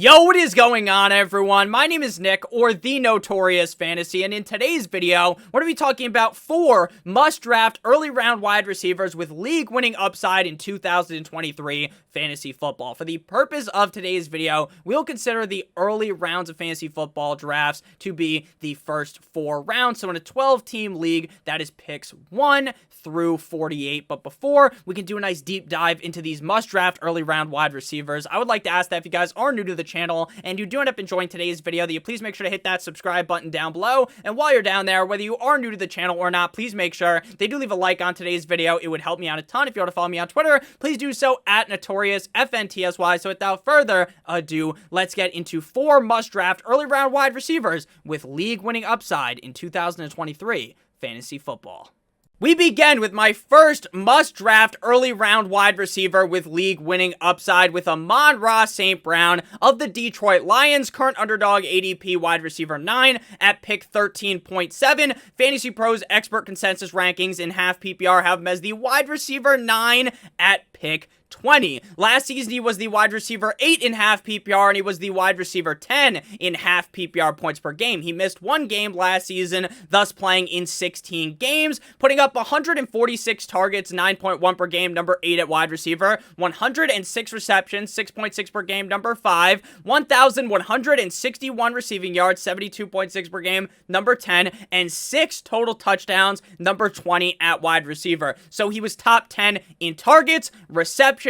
Yo, what is going on, everyone? My name is Nick, or the Notorious Fantasy, and in today's video, we're going to be talking about 4 must-draft early-round wide receivers with league-winning upside in 2023 fantasy football. For the purpose of today's video, we'll consider the early rounds of fantasy football drafts to be the first 4 rounds. So in a 12-team league, that is picks 1 through 48. But before we can do a nice deep dive into these must-draft early-round wide receivers, I would like to ask that if you guys are new to the channel and you do end up enjoying today's video, that you please make sure to hit that subscribe button down below. And while you're down there, whether you are new to the channel or not, please make sure they do leave a like on today's video. It would help me out a ton. If you want to follow me on Twitter, please do so at NotoriousFantasy. So without further ado, let's get into 4 must-draft early-round wide receivers with league-winning upside in 2023 fantasy football. We begin with my first must-draft early-round wide receiver with league-winning upside with Amon-Ra St.Brown of the Detroit Lions, current underdog ADP wide receiver 9 at pick 13.7. Fantasy Pros expert consensus rankings in half PPR have him as the wide receiver 9 at pick 20. Last season, he was the wide receiver 8 in half PPR, and he was the wide receiver 10 in half PPR points per game. He missed 1 game last season, thus playing in 16 games, putting up 146 targets, 9.1 per game, number 8 at wide receiver, 106 receptions, 6.6 per game, number 5, 1,161 receiving yards, 72.6 per game, number 10, and 6 total touchdowns, number 20 at wide receiver. So he was top 10 in targets, receptions,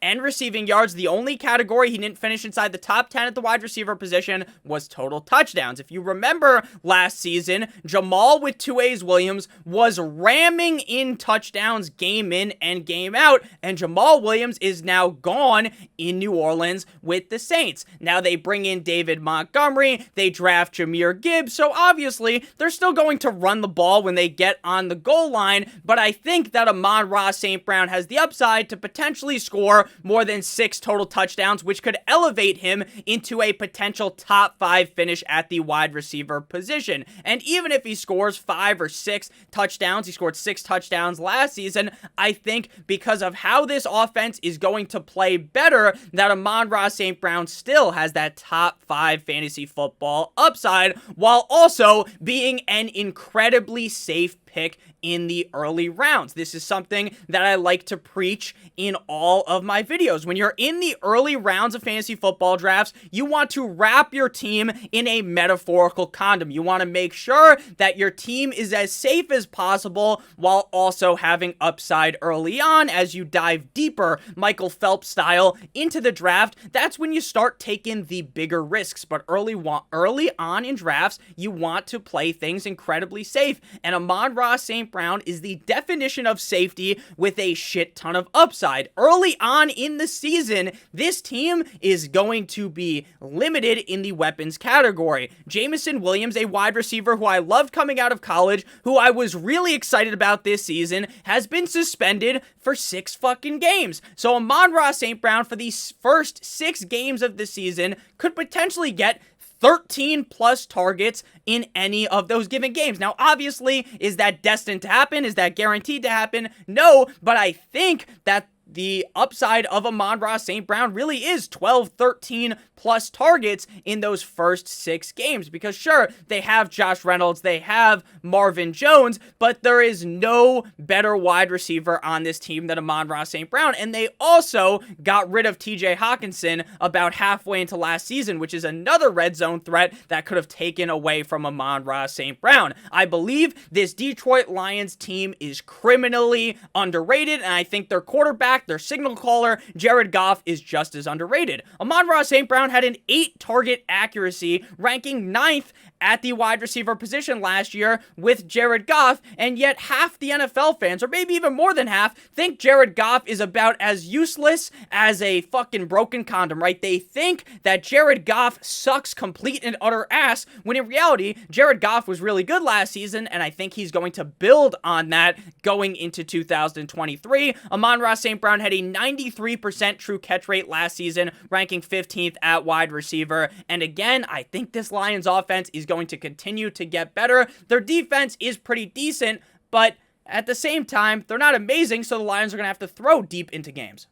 and receiving yards. The only category he didn't finish inside the top 10 at the wide receiver position was total touchdowns. If you remember last season, Jamal with 2A's Williams was ramming in touchdowns game in and game out, and Jamal Williams is now gone in New Orleans with the Saints. Now they bring in David Montgomery, they draft Jahmyr Gibbs, so obviously they're still going to run the ball when they get on the goal line, but I think that Amon-Ra St.Brown has the upside to potentially score more than 6 total touchdowns, which could elevate him into a potential top 5 finish at the wide receiver position. And even if he scores 5 or 6 touchdowns, he scored 6 touchdowns last season, I think because of how this offense is going to play better, that Amon-Ra St.Brown still has that top 5 fantasy football upside, while also being an incredibly safe pick in the early rounds. This is something that I like to preach in all of my videos. When you're in the early rounds of fantasy football drafts, you want to wrap your team in a metaphorical condom. You want to make sure that your team is as safe as possible while also having upside early on as you dive deeper, Michael Phelps style, into the draft. That's when you start taking the bigger risks. But early on in drafts, you want to play things incredibly safe. And Amon-Ra St.Brown is the definition of safety with a shit ton of upside. Early on in the season, this team is going to be limited in the weapons category. Jameson Williams, a wide receiver who I loved coming out of college, who I was really excited about this season, has been suspended for 6 fucking games. So Amon-Ra St.Brown for the first 6 games of the season could potentially get 13 plus targets in any of those given games. Now, obviously, is that destined to happen? Is that guaranteed to happen? No, but I think that the upside of Amon-Ra St.Brown really is 12, 13 plus targets in those first 6 games. Because sure, they have Josh Reynolds, they have Marvin Jones, but there is no better wide receiver on this team than Amon-Ra St.Brown. And they also got rid of TJ Hawkinson about halfway into last season, which is another red zone threat that could have taken away from Amon-Ra St.Brown. I believe this Detroit Lions team is criminally underrated, and I think their quarterback, their signal caller, Jared Goff, is just as underrated. Amon-Ra St.Brown had an 8 target accuracy, ranking 9th at the wide receiver position last year with Jared Goff, and yet half the NFL fans, or maybe even more than half, think Jared Goff is about as useless as a fucking broken condom, right? They think that Jared Goff sucks complete and utter ass, when in reality, Jared Goff was really good last season, and I think he's going to build on that going into 2023. Amon-Ra St.Brown had a 93% true catch rate last season, ranking 15th at wide receiver, and again, I think this Lions offense is going to continue to get better. Their defense is pretty decent, but at the same time, they're not amazing, so the Lions are going to have to throw deep into games.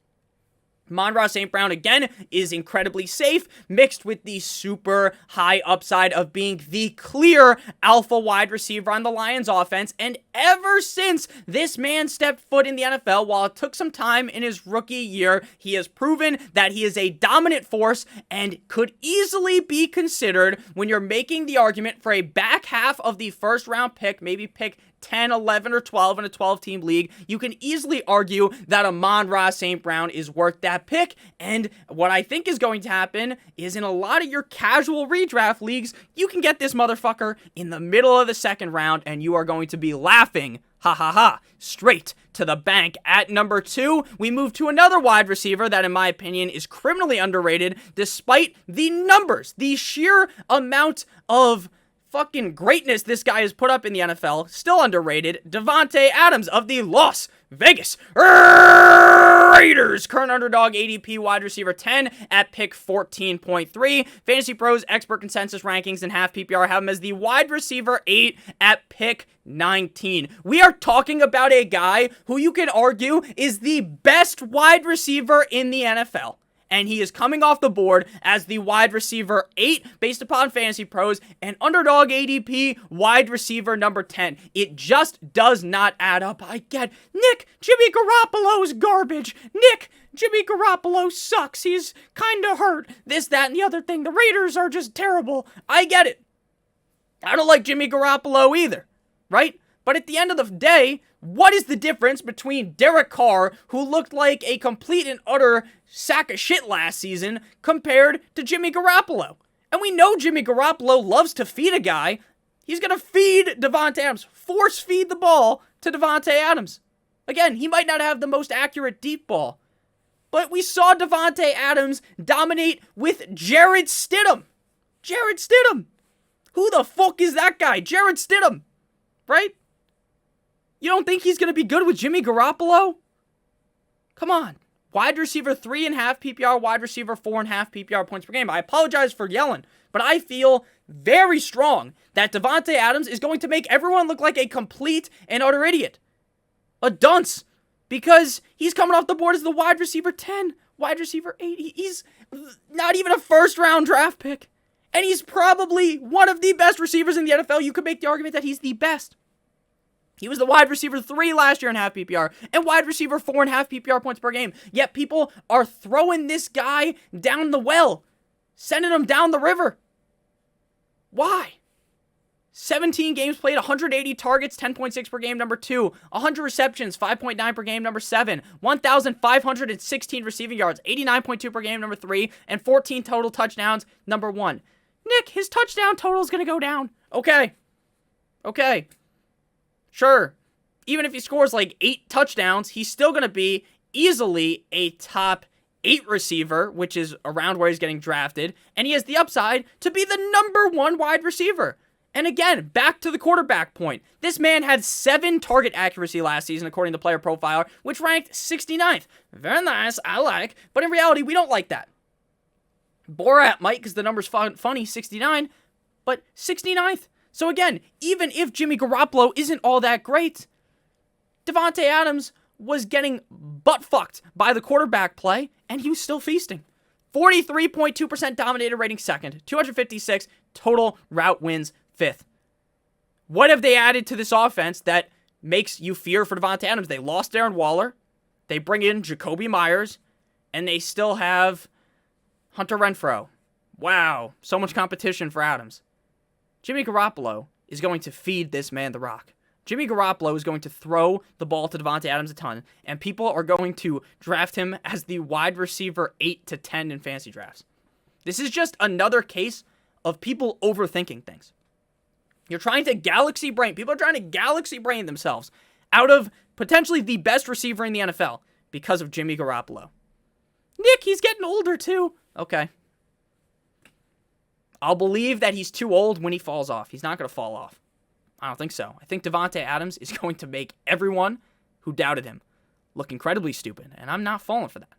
Amon-Ra St. Brown, again, is incredibly safe, mixed with the super high upside of being the clear alpha wide receiver on the Lions offense. And ever since this man stepped foot in the NFL, while it took some time in his rookie year, he has proven that he is a dominant force and could easily be considered when you're making the argument for a back half of the first round pick, maybe pick 10, 11, or 12 in a 12-team league. You can easily argue that Amon-Ra St. Brown is worth that pick, and what I think is going to happen is in a lot of your casual redraft leagues, you can get this motherfucker in the middle of the second round, and you are going to be laughing, ha ha ha, straight to the bank. At number 2, we move to another wide receiver that, in my opinion, is criminally underrated, despite the numbers, the sheer amount of fucking greatness this guy has put up in the NFL, still underrated. Davante Adams of the Las Vegas Raiders, current underdog ADP wide receiver 10 at pick 14.3. Fantasy Pros expert consensus rankings and half PPR have him as the wide receiver 8 at pick 19. We are talking about a guy who you can argue is the best wide receiver in the NFL. And he is coming off the board as the wide receiver 8 based upon Fantasy Pros and underdog ADP wide receiver number 10. It just does not add up. I get, Nick, Jimmy Garoppolo's garbage. Nick, Jimmy Garoppolo sucks. He's kind of hurt. This, that, and the other thing. The Raiders are just terrible. I get it. I don't like Jimmy Garoppolo either, right? But at the end of the day, what is the difference between Derek Carr, who looked like a complete and utter sack of shit last season, compared to Jimmy Garoppolo? And we know Jimmy Garoppolo loves to feed a guy. He's going to feed Davante Adams, force feed the ball to Davante Adams. Again, he might not have the most accurate deep ball, but we saw Davante Adams dominate with Jarrett Stidham. Jarrett Stidham. Who the fuck is that guy? Jarrett Stidham. Right? You don't think he's going to be good with Jimmy Garoppolo? Come on. Wide receiver 3.5 PPR, wide receiver 4.5 PPR points per game. I apologize for yelling, but I feel very strong that Davante Adams is going to make everyone look like a complete and utter idiot. A dunce. Because he's coming off the board as the wide receiver 10, wide receiver 8. He's not even a first-round draft pick. And he's probably one of the best receivers in the NFL. You could make the argument that he's the best. He was the wide receiver 3 last year in half PPR and wide receiver 4.5 PPR points per game. Yet people are throwing this guy down the well, sending him down the river. Why? 17 games played, 180 targets, 10.6 per game, number 2. 100 receptions, 5.9 per game, number 7. 1,516 receiving yards, 89.2 per game, number 3. And 14 total touchdowns, number 1. Nick, his touchdown total is going to go down. Okay. Sure, even if he scores like 8 touchdowns, he's still going to be easily a top 8 receiver, which is around where he's getting drafted, and he has the upside to be the number 1 wide receiver. And again, back to the quarterback point. This man had 7 target accuracy last season, according to Player Profiler, which ranked 69th. Very nice, I like, but in reality, we don't like that. Borat might, because the number's funny, 69, but 69th. So again, even if Jimmy Garoppolo isn't all that great, Davante Adams was getting butt-fucked by the quarterback play, and he was still feasting. 43.2% dominator rating second, 256 total route wins fifth. What have they added to this offense that makes you fear for Davante Adams? They lost Darren Waller, they bring in Jacoby Myers, and they still have Hunter Renfrow. Wow, so much competition for Adams. Jimmy Garoppolo is going to feed this man the rock. Jimmy Garoppolo is going to throw the ball to Davante Adams a ton, and people are going to draft him as the wide receiver 8 to 10 in fantasy drafts. This is just another case of people overthinking things. You're trying to galaxy brain. People are trying to galaxy brain themselves out of potentially the best receiver in the NFL because of Jimmy Garoppolo. Nick, he's getting older too. Okay. I'll believe that he's too old when he falls off. He's not going to fall off. I don't think so. I think Davante Adams is going to make everyone who doubted him look incredibly stupid, and I'm not falling for that.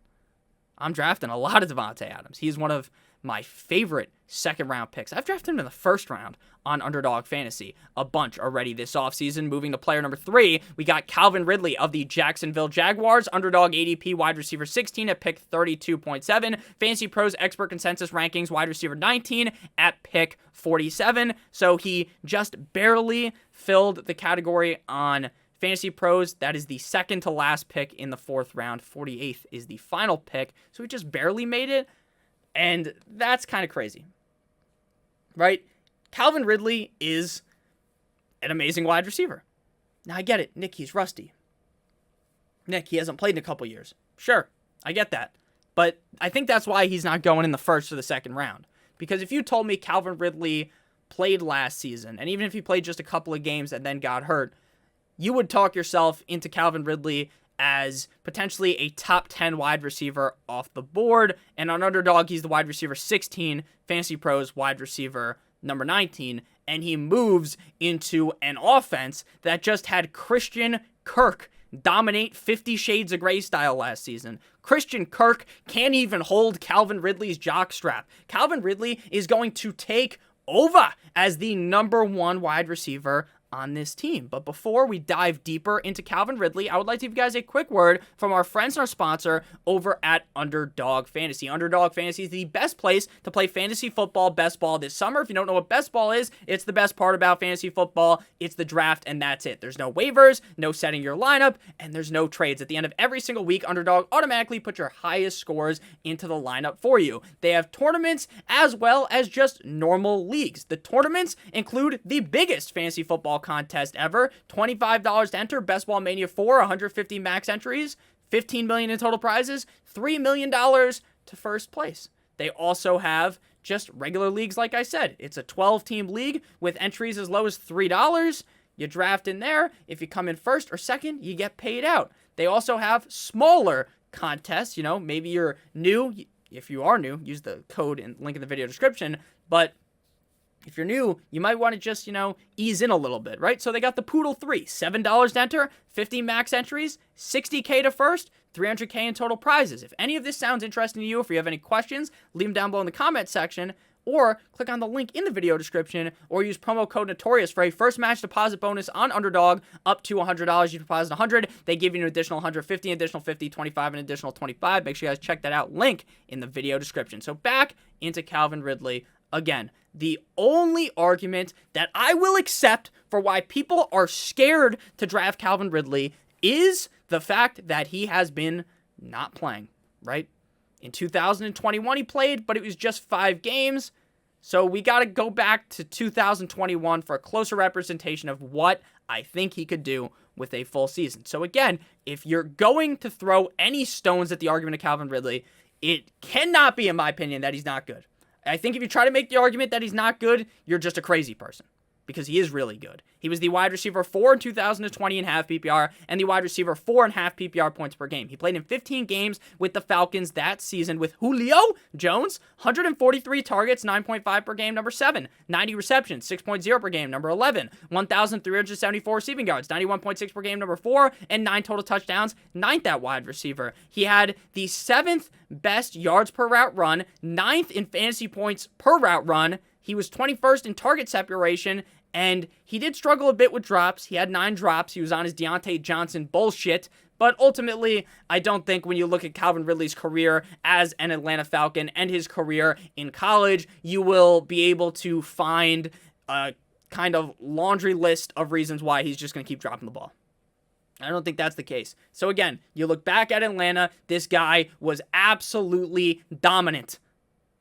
I'm drafting a lot of Davante Adams. He's one of my favorite second round picks. I've drafted him in the first round on Underdog Fantasy a bunch already this offseason. Moving to player number 3, we got Calvin Ridley of the Jacksonville Jaguars. Underdog ADP wide receiver 16 at pick 32.7. Fantasy Pros expert consensus rankings wide receiver 19 at pick 47. So he just barely filled the category on Fantasy Pros. That is the second to last pick in the 4th round. 48th is the final pick. So he just barely made it. And that's kind of crazy, right? Calvin Ridley is an amazing wide receiver. Now, I get it. Nick, he's rusty. Nick, he hasn't played in a couple years. Sure, I get that. But I think that's why he's not going in the first or the second round. Because if you told me Calvin Ridley played last season, and even if he played just a couple of games and then got hurt, you would talk yourself into Calvin Ridley as potentially a top 10 wide receiver off the board. And on Underdog, he's the wide receiver 16, Fantasy Pros wide receiver number 19. And he moves into an offense that just had Christian Kirk dominate 50 Shades of Grey style last season. Christian Kirk can't even hold Calvin Ridley's jockstrap. Calvin Ridley is going to take over as the number 1 wide receiver on this team. But before we dive deeper into Calvin Ridley, I would like to give you guys a quick word from our friends and our sponsor over at Underdog Fantasy. Underdog Fantasy is the best place to play fantasy football best ball this summer. If you don't know what best ball is, it's the best part about fantasy football. It's the draft, and that's it. There's no waivers, no setting your lineup, and there's no trades. At the end of every single week, Underdog automatically puts your highest scores into the lineup for you. They have tournaments as well as just normal leagues. The tournaments include the biggest fantasy football contest ever. $25 to enter, Best Ball Mania 4, 150 max entries, $15 million in total prizes, $3 million to first place. They also have just regular leagues, like I said. It's a 12-team league with entries as low as $3. You draft in there. If you come in first or second, you get paid out. They also have smaller contests. You know, maybe you're new. If you are new, use the code and link in the video description. But if you're new, you might want to just, ease in a little bit, right? So they got the Poodle 3, $7 to enter, 50 max entries, $60K to first, $300K in total prizes. If any of this sounds interesting to you, if you have any questions, leave them down below in the comment section, or click on the link in the video description, or use promo code Notorious for a first match deposit bonus on Underdog up to $100. You deposit $100, they give you an additional $150, an additional $50, $25, an additional $25. Make sure you guys check that out. Link in the video description. So back into Calvin Ridley. Again, the only argument that I will accept for why people are scared to draft Calvin Ridley is the fact that he has been not playing, right? In 2021, he played, but it was just 5 games. So we got to go back to 2021 for a closer representation of what I think he could do with a full season. So again, if you're going to throw any stones at the argument of Calvin Ridley, it cannot be, in my opinion, that he's not good. I think if you try to make the argument that he's not good, you're just a crazy person, because he is really good. He was the wide receiver 4 in 2020 in half PPR, and the wide receiver 4 in half PPR points per game. He played in 15 games with the Falcons that season with Julio Jones, 143 targets, 9.5 per game, number 7, 90 receptions, 6.0 per game, number 11, 1,374 receiving yards, 91.6 per game, number 4, and 9 total touchdowns, 9th at wide receiver. He had the 7th best yards per route run, 9th in fantasy points per route run. He was 21st in target separation, and he did struggle a bit with drops. He had 9 drops. He was on his Deontay Johnson bullshit. But ultimately, I don't think when you look at Calvin Ridley's career as an Atlanta Falcon and his career in college, you will be able to find a kind of laundry list of reasons why he's just going to keep dropping the ball. I don't think that's the case. So again, you look back at Atlanta, this guy was absolutely dominant.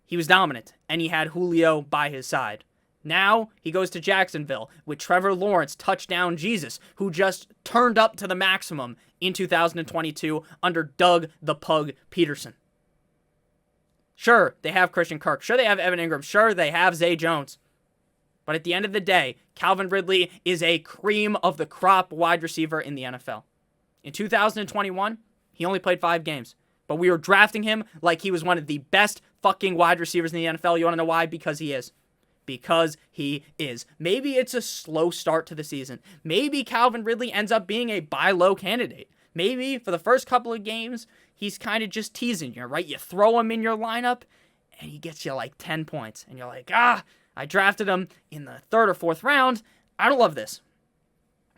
He was dominant, and he had Julio by his side. Now, he goes to Jacksonville with Trevor Lawrence, touchdown Jesus, who just turned up to the maximum in 2022 under Doug the Pug Peterson. Sure, they have Christian Kirk. Sure, they have Evan Ingram. Sure, they have Zay Jones. But at the end of the day, Calvin Ridley is a cream of the crop wide receiver in the NFL. In 2021, he only played 5 games. But we were drafting him like he was one of the best fucking wide receivers in the NFL. You want to know why? Because he is. Because he is. Maybe it's a slow start to the season. Maybe Calvin Ridley ends up being a buy low candidate. Maybe for the first couple of games, he's kind of just teasing you, right? You throw him in your lineup, and he gets you like 10 points. And you're like, I drafted him in the 3rd or 4th round. I don't love this.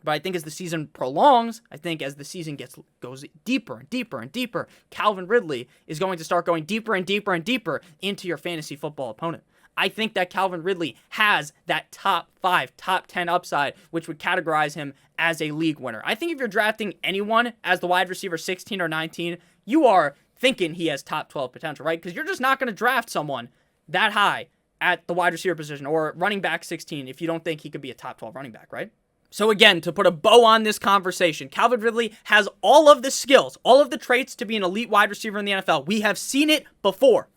But I think as the season prolongs, I think as the season goes deeper and deeper and deeper, Calvin Ridley is going to start going deeper and deeper and deeper into your fantasy football opponent. I think that Calvin Ridley has that top 5, top 10 upside, which would categorize him as a league winner. I think if you're drafting anyone as the wide receiver 16 or 19, you are thinking he has top 12 potential, right? Because you're just not going to draft someone that high at the wide receiver position or running back 16 if you don't think he could be a top 12 running back, right? So again, to put a bow on this conversation, Calvin Ridley has all of the skills, all of the traits to be an elite wide receiver in the NFL. We have seen it before.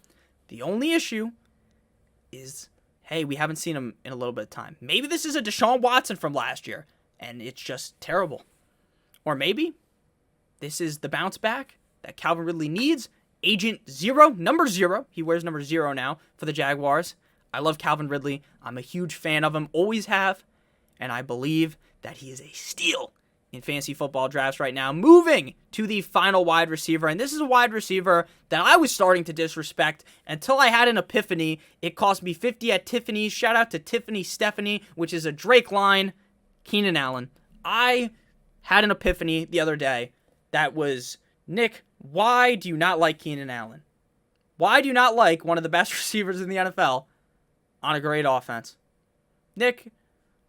The only issue is, hey, we haven't seen him in a little bit of time. Maybe this is a Deshaun Watson from last year, and it's just terrible. Or maybe this is the bounce back that Calvin Ridley needs. Agent 0, number 0. He wears number 0 now for the Jaguars. I love Calvin Ridley. I'm a huge fan of him, always have. And I believe that he is a steal in fantasy football drafts right now. Moving to the final wide receiver. And this is a wide receiver that I was starting to disrespect until I had an epiphany. It cost me 50 at Tiffany's. Shout out to Tiffany Stephanie, which is a Drake line. Keenan Allen. I had an epiphany the other day that was, Nick, why do you not like Keenan Allen? Why do you not like one of the best receivers in the NFL on a great offense? Nick,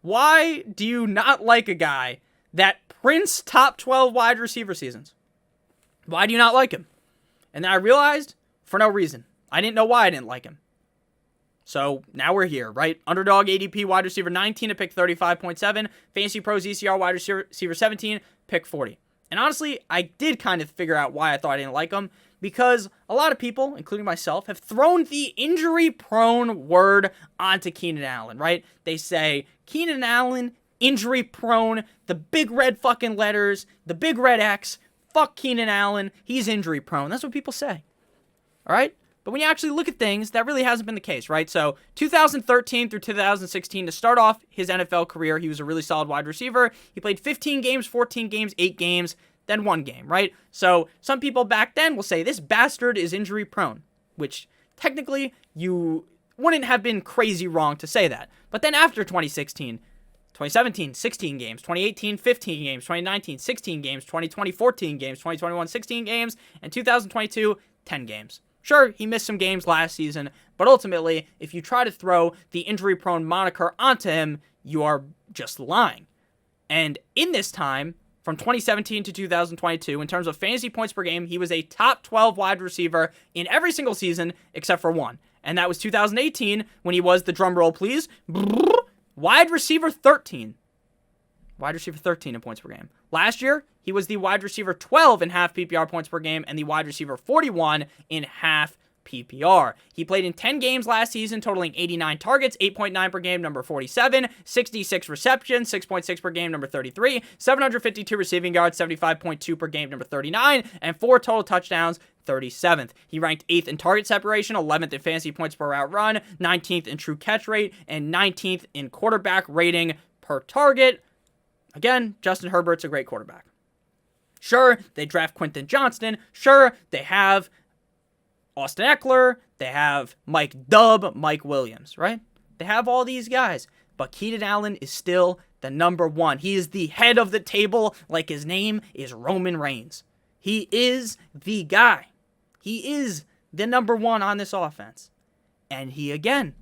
why do you not like a guy that prints top 12 wide receiver seasons? Why do you not like him? And then I realized, for no reason. I didn't know why I didn't like him. So now we're here, right? Underdog ADP wide receiver 19 to pick 35.7. Fantasy Pros ECR wide receiver 17, pick 40. And honestly, I did kind of figure out why I thought I didn't like him. Because a lot of people, including myself, have thrown the injury-prone word onto Keenan Allen, right? They say, Keenan Allen, injury-prone, the big red fucking letters, the big red X, fuck Keenan Allen, he's injury-prone. That's what people say, all right? But when you actually look at things, that really hasn't been the case, right? So 2013 through 2016, to start off his NFL career, he was a really solid wide receiver. He played 15 games, 14 games, 8 games, then 1 game, right? So some people back then will say this bastard is injury prone, which technically you wouldn't have been crazy wrong to say that. But then after 2016, 2017, 16 games, 2018, 15 games, 2019, 16 games, 2020, 14 games, 2021, 16 games, and 2022, 10 games. Sure, he missed some games last season, but ultimately, if you try to throw the injury-prone moniker onto him, you are just lying. And in this time, from 2017 to 2022, in terms of fantasy points per game, he was a top 12 wide receiver in every single season except for one. And that was 2018 when he was, the drum roll please, wide receiver 13. Wide receiver 13 in points per game. Last year, he was the wide receiver 12 in half PPR points per game and the wide receiver 41 in half PPR. He played in 10 games last season, totaling 89 targets, 8.9 per game, number 47, 66 receptions, 6.6 per game, number 33, 752 receiving yards, 75.2 per game, number 39, and 4 total touchdowns, 37th. He ranked 8th in target separation, 11th in fantasy points per route run, 19th in true catch rate, and 19th in quarterback rating per target. Again, Justin Herbert's a great quarterback. Sure, they draft Quentin Johnston. Sure, they have Austin Eckler. They have Mike Williams, right? They have all these guys. But Keenan Allen is still the number one. He is the head of the table, like his name is Roman Reigns. He is the guy. He is the number one on this offense. And he, again,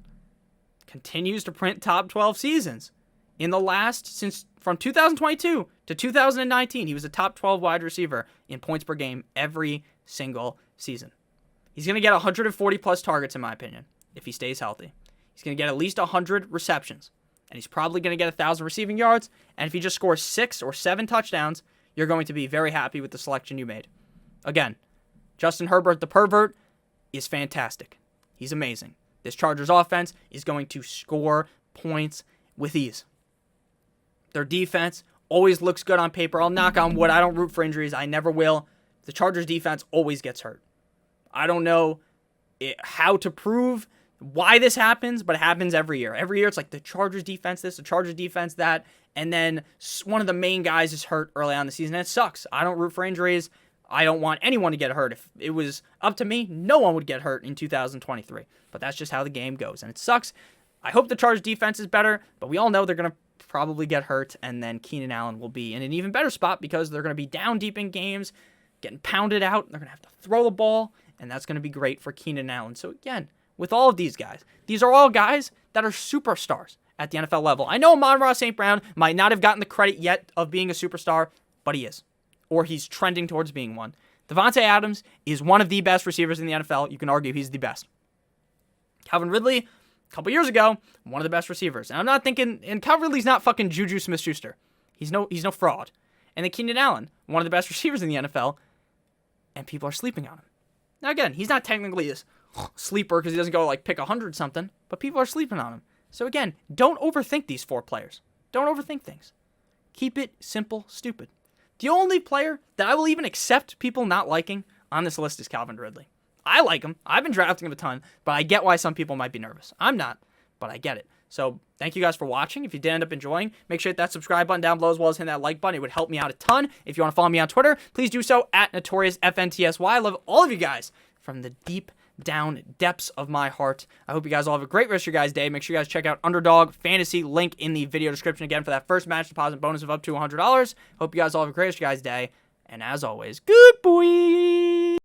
continues to print top 12 seasons. In the last, since from 2022 to 2019, he was a top 12 wide receiver in points per game every single season. He's going to get 140 plus targets, in my opinion, if he stays healthy. He's going to get at least 100 receptions, and he's probably going to get 1,000 receiving yards. And if he just scores 6 or 7 touchdowns, you're going to be very happy with the selection you made. Again, Justin Herbert, the pervert, is fantastic. He's amazing. This Chargers offense is going to score points with ease. Their defense always looks good on paper. I'll knock on wood. I don't root for injuries. I never will. The Chargers defense always gets hurt. I don't know how to prove why this happens, but it happens every year. Every year it's like the Chargers defense this, the Chargers defense that, and then one of the main guys is hurt early on in the season, and it sucks. I don't root for injuries. I don't want anyone to get hurt. If it was up to me, no one would get hurt in 2023. But that's just how the game goes, and it sucks. I hope the Chargers defense is better, but we all know they're going to probably get hurt, and then Keenan Allen will be in an even better spot because they're going to be down deep in games, getting pounded out. They're going to have to throw the ball, and that's going to be great for Keenan Allen. So again, with all of these guys, these are all guys that are superstars at the NFL level. I know Amon-Ra St.Brown might not have gotten the credit yet of being a superstar, but he is. Or he's trending towards being one. Davante Adams is one of the best receivers in the NFL. You can argue he's the best. Calvin Ridley, a couple years ago, one of the best receivers. And I'm not thinking, and Calvin Ridley's not fucking Juju Smith-Schuster. He's no fraud. And then Keenan Allen, one of the best receivers in the NFL, and people are sleeping on him. Now again, he's not technically a sleeper because he doesn't go like pick 100 something, but people are sleeping on him. So again, don't overthink these 4 players. Don't overthink things. Keep it simple, stupid. The only player that I will even accept people not liking on this list is Calvin Ridley. I like him. I've been drafting him a ton, but I get why some people might be nervous. I'm not, but I get it. So thank you guys for watching. If you did end up enjoying, make sure to hit that subscribe button down below as well as hit that like button. It would help me out a ton. If you want to follow me on Twitter, please do so at NotoriousFantasy. I love all of you guys from the deep down depths of my heart. I hope you guys all have a great rest of your guys' day. Make sure you guys check out Underdog Fantasy, link in the video description again for that first match deposit bonus of up to $100. Hope you guys all have a great rest of your guys' day. And as always, good boy.